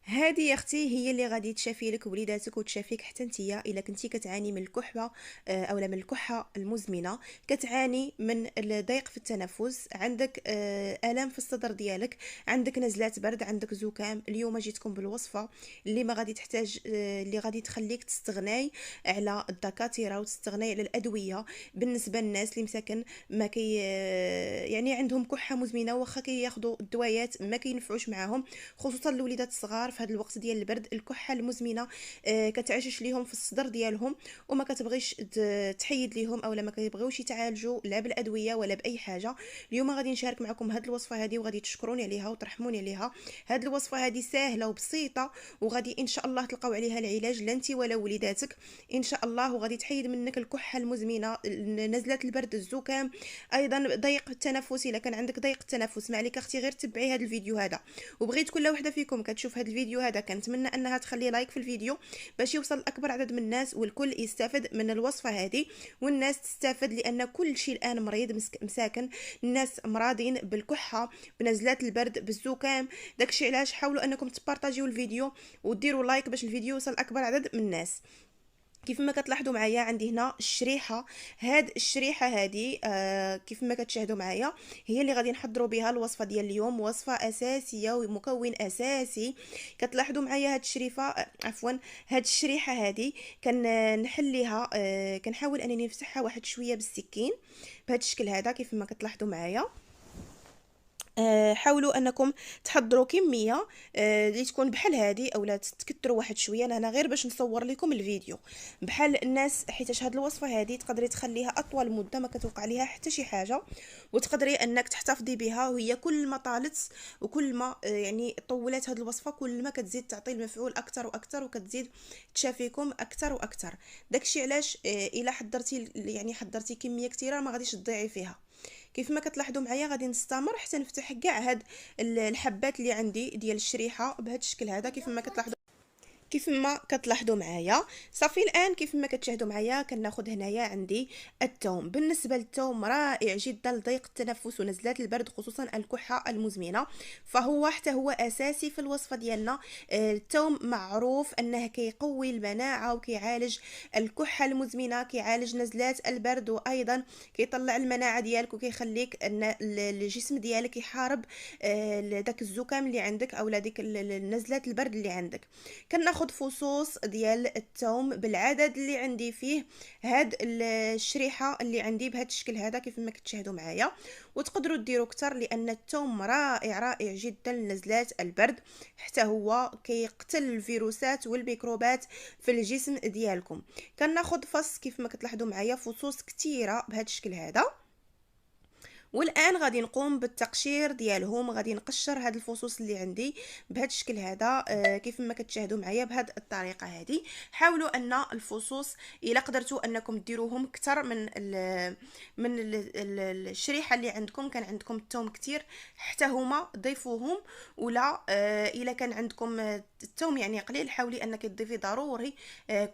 هذه يا اختي هي اللي غادي تشافي لك وليداتك وتشافيك حتى نتيا الا كنتي كتعاني من الكحه، اولا من الكحه المزمنه، كتعاني من الضيق في التنفس، عندك الام في الصدر ديالك، عندك نزلات برد، عندك زكام. اليوم جيتكم بالوصفه اللي ما غادي تحتاج، اللي غادي تخليك تستغناي على الدكاتره وتستغناي على الادويه. بالنسبه للناس اللي مساكن ما كي يعني عندهم كحه مزمنه، واخا كياخذوا الدويات ما كينفعوش معاهم، خصوصا الوليدات الصغار في هذا الوقت ديال البرد. الكحه المزمنه كتعشش ليهم في الصدر ديالهم، وما كتبغيش تحيد ليهم، اولا ما كيبغيوش يتعالجوا لا بالادويه ولا باي حاجه. اليوم غادي نشارك معكم هذه الوصفه هذه، وغادي تشكروني عليها وترحموني عليها. هذه الوصفه هذه سهله وبسيطه، وغادي ان شاء الله تلقاو عليها العلاج لا انت ولا وليداتك ان شاء الله، وغادي تحيد منك الكحه المزمنه، نزلات البرد، الزكام، ايضا ضيق التنفس. الا كان عندك ضيق التنفس ما عليك اختي غير تبعي هذا الفيديو هذا. وبغيت كل وحده فيكم كتشوف هذا الفيديو هذا كنتمنى انها تخلي لايك في الفيديو باش يوصل لاكبر عدد من الناس والكل يستافد من الوصفه هذه، والناس تستافد لان كل شيء الان مريض مساكن، الناس مراضين بالكحه، بنزلات البرد، بالزكام. داكشي علاش حاولوا انكم تبارطاجيو الفيديو وديروا لايك باش الفيديو يوصل لاكبر عدد من الناس. كيف ما كتلاحظوا معايا عندي هنا الشريحه، هاد الشريحه هذه كيف ما كتشاهدوا معايا هي اللي غادي نحضروا بها الوصفه ديال اليوم، وصفه اساسيه ومكون اساسي. كتلاحظوا معايا هاد الشريفه، عفوا، هاد الشريحه هذه كنحليها، كنحاول انني نفتحها واحد شويه بالسكين بهذا الشكل هذا كيف ما كتلاحظوا معايا. حاولوا انكم تحضروا كميه اللي تكون بحال هذه، اولا تكثروا واحد شويه. انا غير باش نصور لكم الفيديو بحال الناس، حيت هذه الوصفه هذه تقدري تخليها اطول مده ما كتوقع عليها حتى شي حاجه، وتقدري انك تحتفظي بها، وهي كل ما طالت وكل ما يعني طولت هذه الوصفه كل ما كتزيد تعطي المفعول اكثر واكثر، وكتزيد تشافيكم اكثر واكثر. داكشي علاش الا حضرتي يعني حضرتي كميه كثيره ما غاديش تضيعي فيها. كيف ما كتلاحظوا معايا غادي نستمر حتى نفتح كاع هاد الحبات اللي عندي ديال الشريحه بهذا الشكل هذا كيف ما كتلاحظوا معايا. صافي الان كيف ما كتشاهدوا معايا كناخذ هنايا عندي الثوم. بالنسبه للثوم رائع جدا لضيق التنفس ونزلات البرد، خصوصا الكحه المزمنه، فهو حتى هو اساسي في الوصفه ديالنا. الثوم معروف انه كيقوي المناعه وكيعالج الكحه المزمنه، كيعالج نزلات البرد، وايضا كيطلع المناعه ديالك وكيخليك ان الجسم ديالك يحارب داك الزكام اللي عندك او ديك نزلات البرد اللي عندك. كناخد فصوص ديال الثوم بالعدد اللي عندي فيه هاد الشريحه اللي عندي بهذا الشكل هذا كيف ما كتشاهدوا معايا، وتقدروا ديروا اكثر لان الثوم رائع رائع جدا لنزلات البرد، حتى هو كيقتل الفيروسات والميكروبات في الجسم ديالكم. كناخد فص كيف ما كتلاحظوا معايا فصوص كثيره بهذا الشكل هذا، والان غادي نقوم بالتقشير ديالهم. غادي نقشر هاد الفصوص اللي عندي بهذا الشكل هذا كيف ما كتشاهدوا معايا بهذه الطريقه هذه. حاولوا ان الفصوص الا قدرتوا انكم ديروهم اكثر من الشريحه اللي عندكم. كان عندكم الثوم كتير حتى هما ضيفوهم، ولا الا كان عندكم الثوم يعني قليل حاولي انك تضيفي ضروري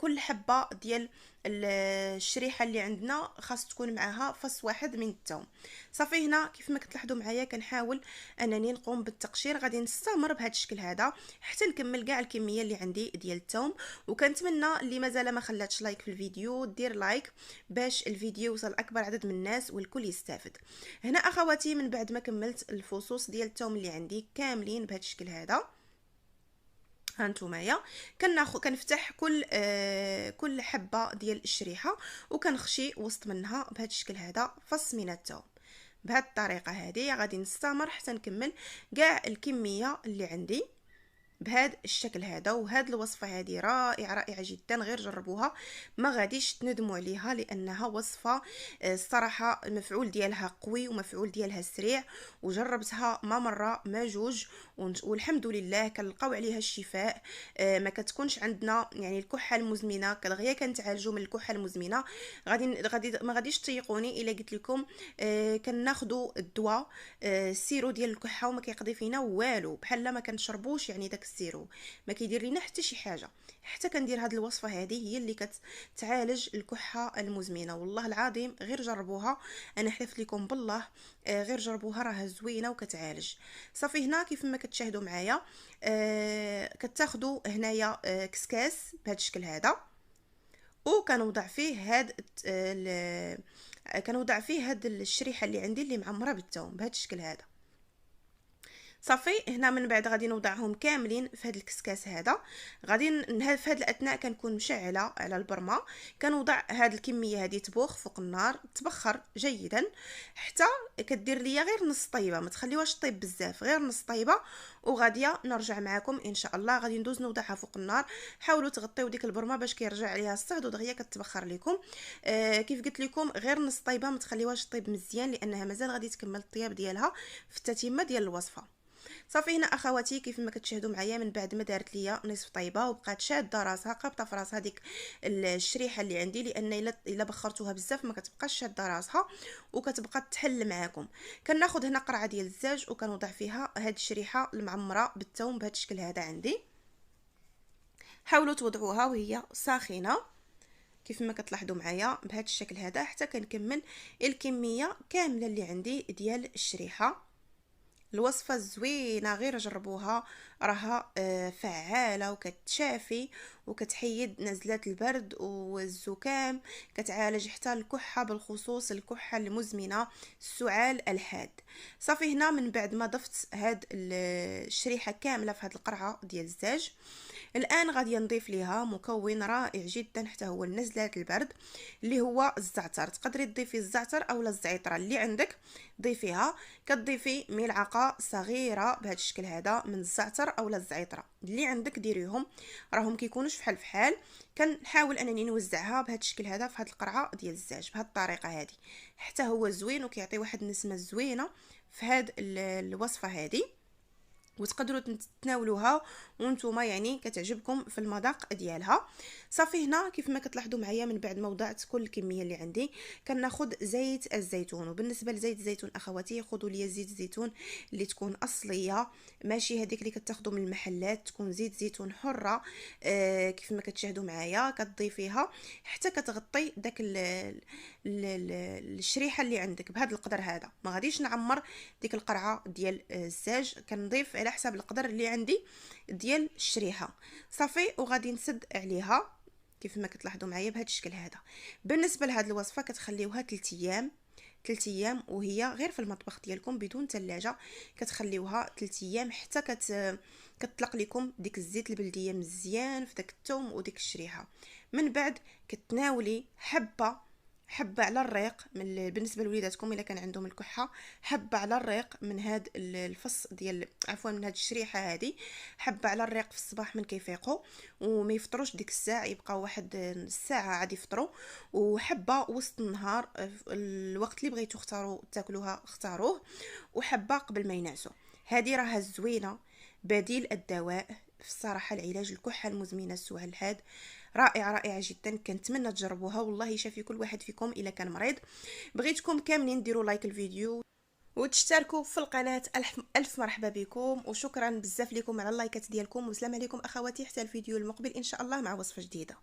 كل حبه ديال الشريحه اللي عندنا خاص تكون معها فص واحد من الثوم. صافي هنا كيف ما كتلاحظوا معايا كنحاول انني نقوم بالتقشير. غادي نستمر بهذا الشكل هذا حتى نكمل كاع الكميه اللي عندي ديال الثوم. وكنتمنى اللي مازال ما خلاتش لايك في الفيديو دير لايك باش الفيديو يوصل اكبر عدد من الناس والكل يستافد. هنا اخواتي من بعد ما كملت الفصوص ديال الثوم اللي عندي كاملين بهذا الشكل هذا، هانتومايا كنفتح كل حبه ديال الشريحه وكنخشي وسط منها بهذا الشكل هذا فص من الثوم. بهذه الطريقه هذه غادي نستمر حتى نكمل كاع الكميه اللي عندي بهذا الشكل هذا. وهاد الوصفه هذه رائعه رائعه جدا، غير جربوها ما غاديش تندموا عليها لانها وصفه الصراحه المفعول ديالها قوي ومفعول ديالها سريع، وجربتها ما مره ما جوج والحمد لله كنلقاو عليها الشفاء. ما كتكونش عندنا يعني الكحه المزمنه دغيا كنتعالجوا من الكحه المزمنه. غادي ما غاديش تيقوني الا قلت لكم كناخذوا الدواء السيرو ديال الكحه وما كيقضي فينا والو، بحال ما كنشربوش يعني داك الزيرو، ما كيدير لينا حتى شي حاجه. حتى كندير هاد الوصفه هذه هي اللي كتعالج الكحه المزمنه. والله العظيم غير جربوها، انا حلفت لكم بالله، غير جربوها، راها زوينه وكتعالج. صافي هنا كيف ما كتشاهدوا معايا كتاخذوا هنايا كسكاس بهذا الشكل هذا، وكنوضع فيه كنوضع فيه هاد الشريحه اللي عندي اللي معمره بالثوم بهذا الشكل هذا. صافي هنا من بعد غادي نوضعهم كاملين في هذا الكسكاس هذا. غادي في هذا الاثناء كنكون مشعله على البرمه، كنوضع هذه الكميه هذه تبوخ فوق النار، تبخر جيدا حتى كدير ليا غير نص طيبه، ما تخليوهاش طيب بزاف، غير نص طيبه. وغاديه نرجع معكم ان شاء الله. غادي ندوز نوضعها فوق النار، حاولوا تغطيو ديك البرمه باش كيرجع عليها الصهد ودغيا كتبخر لكم. كيف قلت لكم غير نص طيبه، ما تخليوهاش طيب مزيان لانها مازال غادي تكمل الطياب ديالها في التتمه ديال الوصفه. صافي هنا اخواتي كيف ما كتشاهدوا معايا من بعد ما دارت ليا نصف طيبه وبقات شاده راسها قابطه في راسها ديك الشريحه اللي عندي، لان الا بخرتوها بزاف ما كتبقاش شاده راسها وكتبقى تحل معاكم. كناخذ هنا قرعه ديال الزاج وكنوضع فيها هاد الشريحه المعمره بالثوم بهذا الشكل هذا عندي. حاولوا توضعوها وهي ساخنه كيف ما كتلاحظوا معايا بهذا الشكل هذا حتى كنكمل الكميه كامله اللي عندي ديال الشريحه. الوصفه زوينه، غير جربوها، راها فعاله وكتشافي وكتحيد نزلات البرد والزكام، كتعالج حتى الكحه، بالخصوص الكحه المزمنه، السعال الحاد. صافي هنا من بعد ما ضفت هاد الشريحه كامله في هاد القرعه ديال الزاج، الان غادي نضيف ليها مكون رائع جدا حتى هو نزلات البرد اللي هو الزعتر. تقدري تضيفي الزعتر اولا الزعتره اللي عندك ضيفيها. كتضيفي ملعقه صغيره بهذا الشكل هذا من الزعتر اولا الزعتره اللي عندك ديريهم، راهم كيكونوش فحال فحال. كنحاول انني نوزعها بهذا الشكل هذا في هذه القرعه ديال الزاج بهذه الطريقه هذه، حتى هو زوين وكيعطي واحد النسمه زوينه في هذه الوصفه هذه، وتقدروا تتناولوها وانتم يعني كتعجبكم في المذاق ديالها. صافي هنا كيف ما كتلاحظوا معايا من بعد ما وضعت كل الكميه اللي عندي كناخذ زيت الزيتون. وبالنسبه لزيت الزيتون اخواتي خذوا لي زيت الزيتون اللي تكون اصليه، ماشي هذيك اللي كتاخذوا من المحلات، تكون زيت زيتون حره. كيف ما كتشاهدوا معايا كتضيفيها حتى كتغطي داك الشريحه اللي عندك بهذا القدر هذا. ما غاديش نعمر ديك القرعه ديال الزاج، كنضيف على حسب القدر اللي عندي ديال الشريحه. صافي وغادي نسد عليها كيف ما كتلاحظوا معايا بهذا الشكل هذا. بالنسبه لهاد الوصفه كتخليوها 3 ايام، 3 ايام وهي غير في المطبخ ديالكم بدون ثلاجه، كتخليوها 3 ايام حتى كتطلق لكم ديك الزيت البلديه مزيان في داك الثوم وديك الشريحه. من بعد كتناولي حبه على الريق بالنسبه لوليداتكم الا كان عندهم الكحه، حبه على الريق من هاد الفص ديال عفوا من هاد الشريحه هذه، حبه على الريق في الصباح من كيفيقوا وما يفطروش ديك الساعه، يبقاو واحد الساعه عاد يفطروا، وحبه وسط النهار الوقت اللي بغيتو اختاروا تاكلوها اختاروه، وحبه قبل ما ينعسوا. هذه راها زوينه، بديل الدواء في الصراحه لعلاج الكحه المزمنه السعال الحاد. رائعه جدا، كنتمنى تجربوها والله يشافي كل واحد فيكم الا كان مريض. بغيتكم كاملين ديروا لايك الفيديو وتشتركوا في القناه. الف مرحبا بكم وشكرا بزاف لكم على اللايكات ديالكم، والسلام عليكم اخواتي حتى الفيديو المقبل ان شاء الله مع وصفه جديده.